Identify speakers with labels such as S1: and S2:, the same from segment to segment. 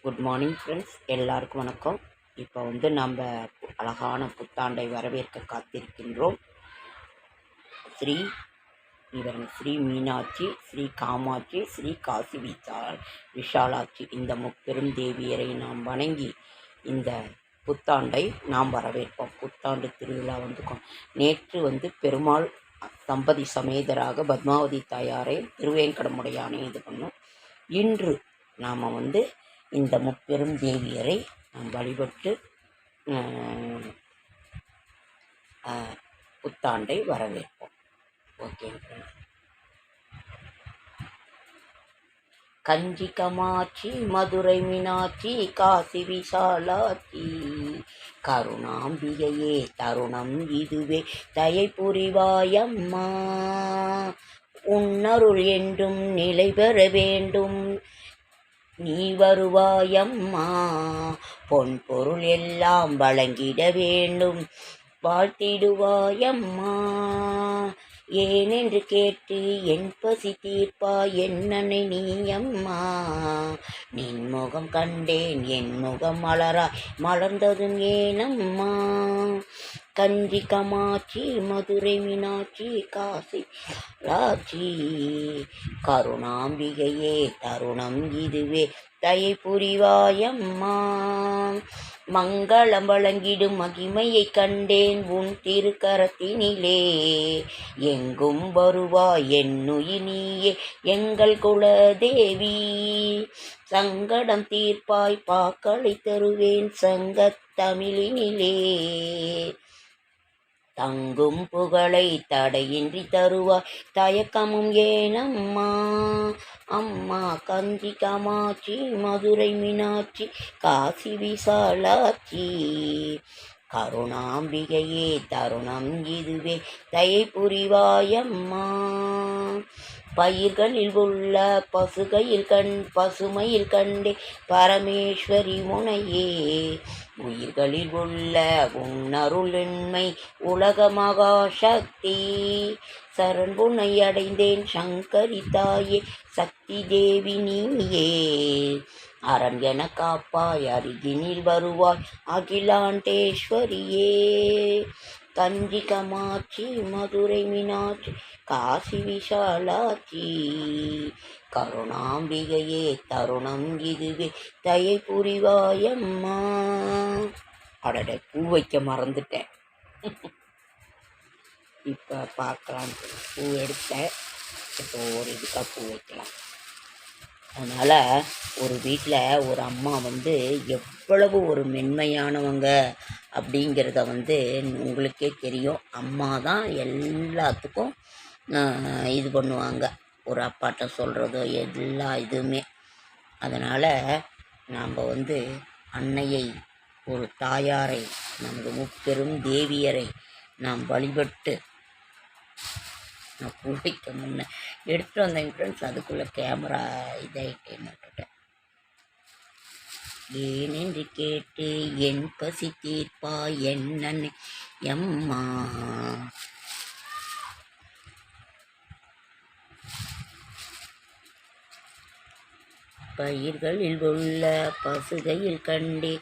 S1: Good morning friends, எல்லாருக்கும் வணக்கம். இப்போ நம்ம அழகான புத்தாண்டை வரவேற்க காத்திருக்கின்றோம். ஸ்ரீ ஸ்ரீ மீனாட்சி, ஸ்ரீ காமாட்சி, ஸ்ரீ காசி விஷாலாட்சி இந்த முப்பெரும் தேவியரை நாம் வணங்கி இந்த புத்தாண்டை நாம் வரவேற்போம். புத்தாண்டு திருவிழா நேற்று பெருமாள் தம்பதி சமேதராக பத்மாவதி தாயாரை திருவேங்கடமுடையானை இது பண்ணோம். இன்று நாம் இந்த முப்பெரும் தேவியரை நாம் வழிபட்டு புத்தாண்டை வரவேற்போம். ஓகே. கஞ்சி கமாட்சி, மதுரை மீனாட்சி, காசி விசாலாட்சி, கருணாம்பிகையே தருணம் இதுவே, தயை புரிவாயம்மா, உன்னருள் என்றும் நிலை பெற வேண்டும், நீ வருவாயம்மா, பொன் பொருள் எல்லாம் வழங்கிட வேண்டும், வாழ்த்திடுவாயம்மா, ஏனென்று கேட்டு என் பசி தீர்ப்பா என்னை நீயம்மா, நின்முகம் கண்டேன் என் முகம் மலர்ந்ததும் ஏனம்மா, கஞ்சி கமாட்சி, மதுரை மீனாட்சி, காசி லாட்சி, கருணாம்பிகையே தருணம் இதுவே, தயை புரிவாயம்மா, மங்களம் வழங்கிடும் மகிமையை கண்டேன் உன் திருக்கரத்தினிலே, எங்கும் வருவாய் என்னுயிர் நீயே எங்கள் குலதேவி, சங்கடம் தீர்ப்பாய் பாக்களை தருவேன் சங்கத் தமிழினிலே, தங்கும் புகழை தடையின்றி தருவாய் தயக்கமும் ஏனம்மா, அம்மா கஞ்சி காமாட்சி, மதுரை மீனாட்சி, காசி விசாலாட்சி, கருணாம்பிகையே தருணம் இதுவே, தயை புரிவாயம்மா, பயிர்களில் உள்ள பசுமையில் கண்டே பரமேஸ்வரி முனையே, உயிர்களில் உள்ள உன்னருளென்மை உலக மகாசக்தி, சரண்புனை அடைந்தேன் சங்கரி தாயே சக்தி தேவி நீயே, அரண் என காப்பாய் அருகினில் வருவாய் அகிலாண்டேஸ்வரியே, கஞ்சி கமாட்சி, மதுரை மீனாட்சி, காசி விஷாலாட்சி, கருணாம்பிகையே தருணம் இதுவே, தயை புரிவாயம்மா. அடட, பூ வைக்க மறந்துட்டேன். இப்போ பார்க்கலாம். பூ எடுத்தேன். இப்போ ஒரு இதுக்காக பூ வைக்கலாம். அதனால் ஒரு வீட்டில் ஒரு அம்மா எவ்வளவு ஒரு மென்மையானவங்க அப்படிங்கிறத உங்களுக்கே தெரியும். அம்மா தான் எல்லாத்துக்கும் இது பண்ணுவாங்க, ஒரு அப்பாட்ட சொல்கிறதோ எல்லா இதுவுமே. அதனால் நாம் அன்னையை, ஒரு தாயாரை, நமது முப்பெரும் தேவியரை நாம் வழிபட்டு நான் பூ வைக்க முன்ன எடுத்துகிட்டு வந்தேன் ஃப்ரெண்ட்ஸ். அதுக்குள்ளே கேமரா இதாகிட்டேன்னு விட்டுட்டேன். ஏனென்று கேட்டு என் பசி தீர்ப்பா என்னை எம்மா, பயிர்களில் உள்ள பசுகையில் கண்டே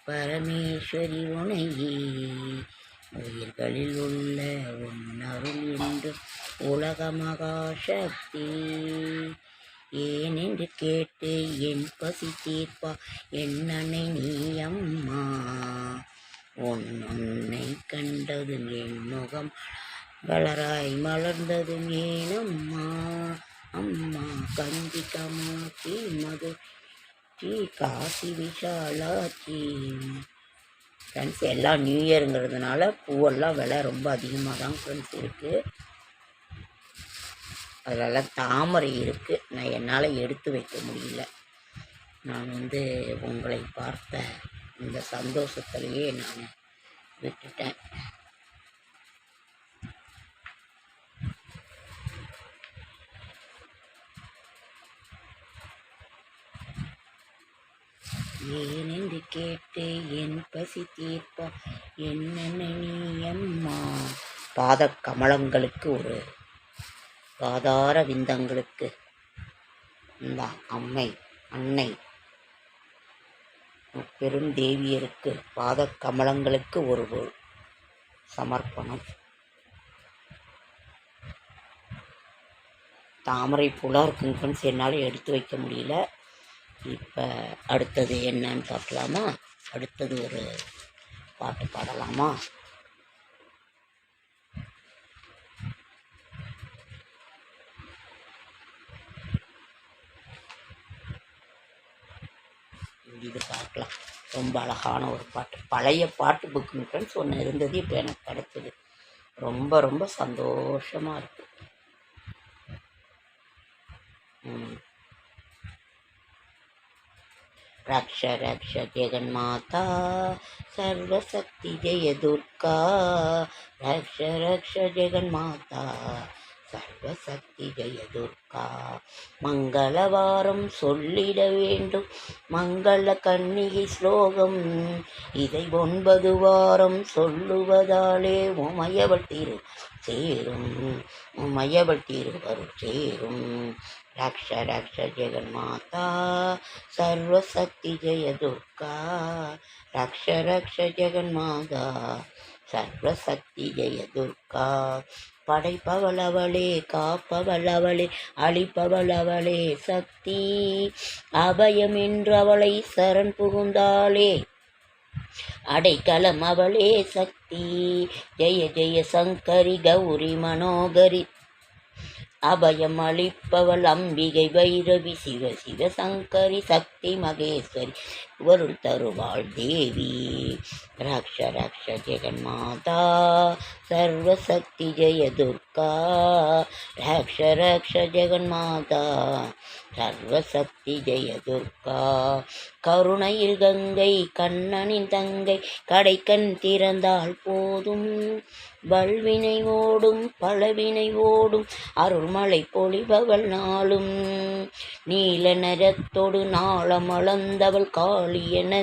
S1: பரமேஸ்வரி உனையே, உயிர்களில் உள்ள உன்னருள் என்று உலக மகாசக்தி, ஏனென்று கேட்டு என் பசி தீர்ப்பா என்னை நீயம்மா, உன்னை கண்டதும் என் முகம் வளராய் மலர்ந்ததும் ஏனம்மா, அம்மா கஞ்சி காமாட்சி, மதுரை காசி விஷாலாட்சி. ஃப்ரெண்ட்ஸ், எல்லாம் நியூ இயருங்கிறதுனால பூவெல்லாம் விலை ரொம்ப அதிகமாக தான் ஃப்ரெண்ட்ஸ் இருக்குது. அதிலெல்லாம் தாமரை இருக்குது. நான் என்னால் எடுத்து வைக்க முடியல. நான் உங்களை பார்த்த இந்த சந்தோஷத்துலேயே நான் விட்டுட்டேன். ஏனென்று கேட்டு என் பசி தீர்ப்பா என்னை நீயம்மா. பாத கமலங்களுக்கு ஒரு பாதார விந்தங்களுக்கு இந்த அன்னை பெரும் தேவியருக்கு பாத கமலங்களுக்கு ஒரு சமர்ப்பணம். தாமரை பூலாக இருக்குங்க ஃப்ரெண்ட்ஸ், என்னால் எடுத்து வைக்க முடியல. இப்போ அடுத்தது என்னன்னு பார்க்கலாமா? அடுத்தது ஒரு பாட்டு பாடலாமா? இது பார்க்கலாம். ரொம்ப அழகான ஒரு பாட்டு, பழைய பாட்டு புக்குங்க ஃப்ரெண்ட்ஸ் ஒன்று இருந்தது, இப்போ எனக்கு கிடைச்சது. ரொம்ப ரொம்ப சந்தோஷமாக இருக்குது. रक्ष रक्ष जगन्माता सर्वशक्ति जय दुर्गा, रक्ष रक्ष जगन्माता सर्वशक्ति जय दुर्गा. மங்களவாரம் சொல்லிட வேண்டும் மங்கள கன்னிகை ஸ்லோகம், இதை 9 வாரம் சொல்லுவதாலே உமையவள் திரு சேரும், உமையவள் திருவருள் சேரும். रक्ष रक्ष जगन्माता सर्वशक्ति जय दुर्गा, रक्ष रक्ष जगन्माता सर्वशक्ति जय दुर्गा. படைப்பவள் அவளே, காப்பவள் அவளே, அழிப்பவள் அவளே சக்தி, அபயம் என்று அவளை சரண் புகுந்தாளே அடைக்கலம் அவளே சக்தி. ஜெய ஜெய சங்கரி கௌரி மனோகரி, அபயம் அளிப்பவள் அம்பிகை பைரவி, சிவ சிவ சங்கரி சக்தி மகேஸ்வரி, வருள் தருவாள் தேவி. ரக்ஷ ரக்ஷ ஜெகன்மாதா சர்வசக்தி ஜெய துர்கா, ரக்ஷ ரக்ஷ ஜெகன்மாதா சர்வசக்தி ஜெய துர்கா. கருணையில் கங்கை கண்ணனின் தங்கை, கடைக்கண் திறந்தால் போதும் வல்வினை ஓடும் பலவினை ஓடும், அருள்மலை பொழிபவள் நாளும். நீல நரத்தோடு நாளம் அளந்தவள் காளியன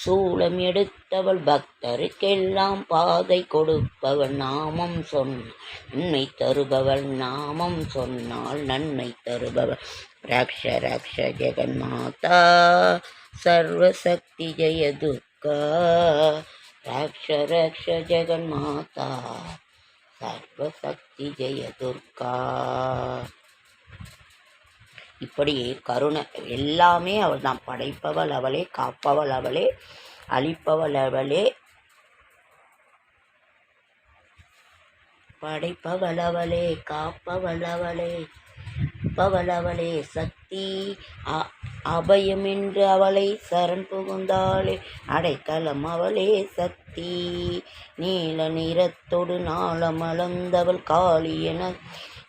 S1: சூலம் எடுத்தவள், பக்தருக்கெல்லாம் பாதை கொடுப்பவள், நாமம் சொன்ன நன்மை தருபவள், நாமம் சொன்னால் நன்மை தருபவள். ரக்ஷ ரக்ஷ ஜெகன்மாதா சர்வசக்தி ஜெய துர்கா, ரக்ஷ ரக்ஷ ஜெகன்மாதா சர்வசக்தி ஜெய துர்கா. இப்படி கருணை எல்லாமே அவள் தான். படைப்பவள் அவளே, காப்பவள் அவளே, அழிப்பவள் அவளே, படைப்பவள் அவளே, காப்பவள் அவளே, அவளே சக்தி. அபயம் என்று அவளை சரண் புகுந்தாளே அடைக்கலம் அவளே சக்தி. நீல நிறத்தொடு நாளம் அளந்தவள் காளி என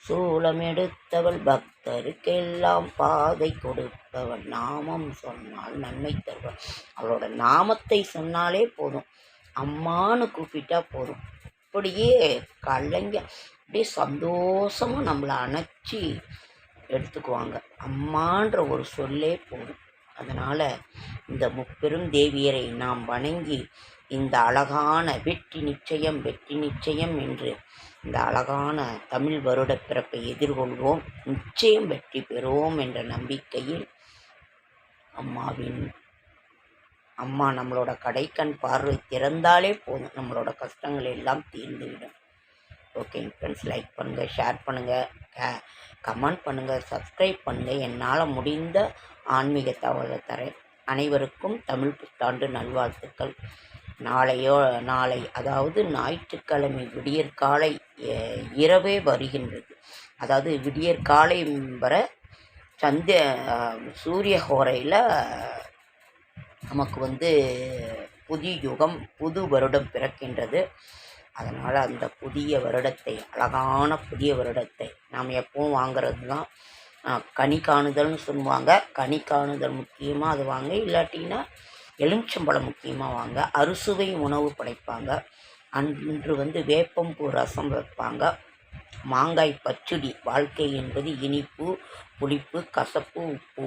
S1: சூலம் எடுத்தவள், பக்தருக்கெல்லாம் பாதை கொடுப்பவள், நாமம் சொன்னால் நன்மை தருவள். அவளோட நாமத்தை சொன்னாலே போதும், அம்மானு கூப்பிட்டா போதும், அப்படியே கலைஞ அப்படியே சந்தோஷமாக நம்மளை அணைச்சி எடுத்துக்குவாங்க. அம்மான்ற ஒரு சொல்லே போதும். அதனால் இந்த முப்பெரும் தேவியரை நாம் வணங்கி இந்த அழகான வெற்றி நிச்சயம் வெற்றி நிச்சயம் என்று இந்த அழகான தமிழ் வருட பிறப்பை எதிர்கொள்வோம், நிச்சயம் வெற்றி பெறுவோம் என்ற நம்பிக்கையில் அம்மா நம்மளோட கடைக்கண் பார்வை திறந்தாலே போதும், நம்மளோட கஷ்டங்கள் எல்லாம் தீர்ந்துவிடும். ஓகேங்க ஃப்ரெண்ட்ஸ், லைக் பண்ணுங்கள், ஷேர் பண்ணுங்கள், கமெண்ட் பண்ணுங்கள், சப்ஸ்கிரைப் பண்ணுங்கள். என்னால் முடிந்த ஆன்மீக தகவலை தரேன். அனைவருக்கும் தமிழ் புத்தாண்டு நல்வாழ்த்துக்கள். நாளை அதாவது ஞாயிற்றுக்கிழமை விடியற்காலை இரவே வருகின்றது. அதாவது விடியற்காலை வர சூரிய ஹோரையில் நமக்கு புதிய யுகம் புது வருடம் பிறக்கின்றது. அதனால் அந்த புதிய வருடத்தை, அழகான புதிய வருடத்தை நாம் எப்பவும் வாங்கிறது தான் கனி காணுதல்னு சொல்லுவாங்க. கனி காணுதல் முக்கியமாக அது வாங்க, இல்லாட்டின்னா எலுமிச்சம்பழம் முக்கியமாக வாங்க. அறுசுவை உணவு படைப்பாங்க. அன்று வேப்பம்பூ ரசம் வைப்பாங்க. மாங்காய் பச்சடி. வாழ்க்கை என்பது இனிப்பு, புளிப்பு, கசப்பு, உப்பு,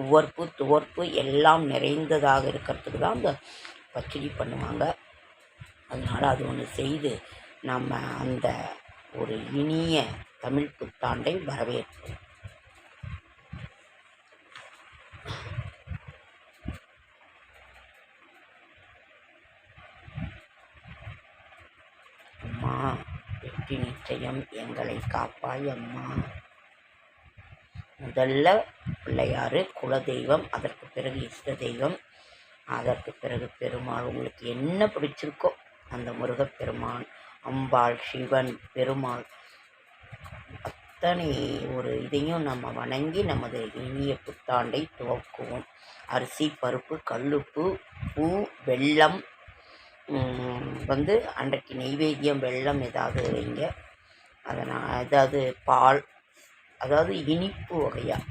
S1: உவர்ப்பு, துவர்ப்பு எல்லாம் நிறைந்ததாக இருக்கிறதுக்கு தான் அந்த பச்சடி பண்ணுவாங்க. அதனால் அது ஒன்று செய்து நம்ம அந்த ஒரு இனிய தமிழ் புத்தாண்டை வரவேற்போம். வெற்றி நிச்சயம் எங்களை காப்பாய் அம்மா. முதல்ல பிள்ளையார் குலதெய்வம், அதற்கு பிறகு இஷ்ட தெய்வம், அதற்கு பிறகு பெருமாள். உங்களுக்கு என்ன பிடிச்சிருக்கோ அந்த முருகப்பெருமான், அம்பாள், சிவன், பெருமாள் அத்தனை ஒரு இதையும் நம்ம வணங்கி நமது இனிய புத்தாண்டை துவக்குவோம். அரிசி, பருப்பு, கல்லுப்பு, பூ, வெல்லம், அன்றைக்கு நெய்வேத்தியம் வெல்லம் ஏதாவது வைங்க. அதனால் ஏதாவது பால், அதாவது இனிப்பு வகையாக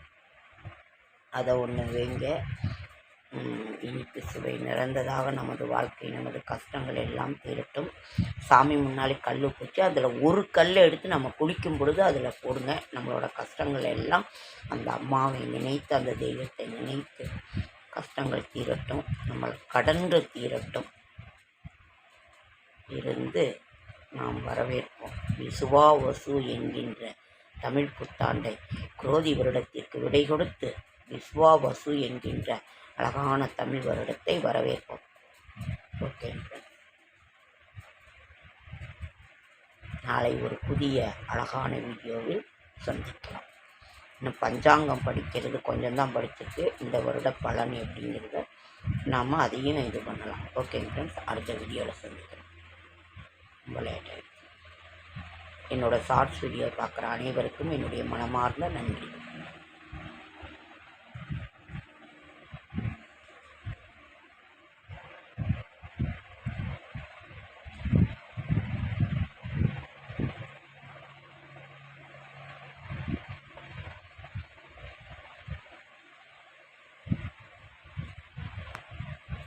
S1: அதை ஒன்று வைங்க. இனிப்பு சுவை நிறைந்ததாக நமது வாழ்க்கை, நமது கஷ்டங்கள் எல்லாம் தீரட்டும். சாமி முன்னாலே கல் பூச்சி அதில் ஒரு கல்லை எடுத்து நம்ம குளிக்கும் பொழுது அதில் போடுங்க. நம்மளோட கஷ்டங்கள் எல்லாம் அந்த அம்மாவை நினைத்து, அந்த தெய்வத்தை நினைத்து கஷ்டங்கள் தீரட்டும், நம்ம கடன்கள் தீரட்டும் இருந்து நாம் வரவேற்போம். விசுவாவசு என்கின்ற தமிழ் புத்தாண்டை குரோதி வருடத்திற்கு விடை கொடுத்து விஸ்வாவசு என்கின்ற அழகான தமிழ் வருடத்தை வரவேற்போம். ஓகே, நாளை ஒரு புதிய அழகான வீடியோவில் சந்திக்கலாம். இன்னும் பஞ்சாங்கம் படிக்கிறது கொஞ்சம்தான் படிச்சிருக்கு. இந்த வருட பலன் எப்படிங்கிறத நாம் அதையும் இது பண்ணலாம். ஓகே ஃப்ரெண்ட்ஸ், அடுத்த வீடியோவில் சந்திக்கிறோம். ரொம்ப லேட் ஆகிடுச்சு. என்னோடய ஷார்ட்ஸ் வீடியோ பார்க்குற அனைவருக்கும் என்னுடைய மனமார்ந்த நன்றி.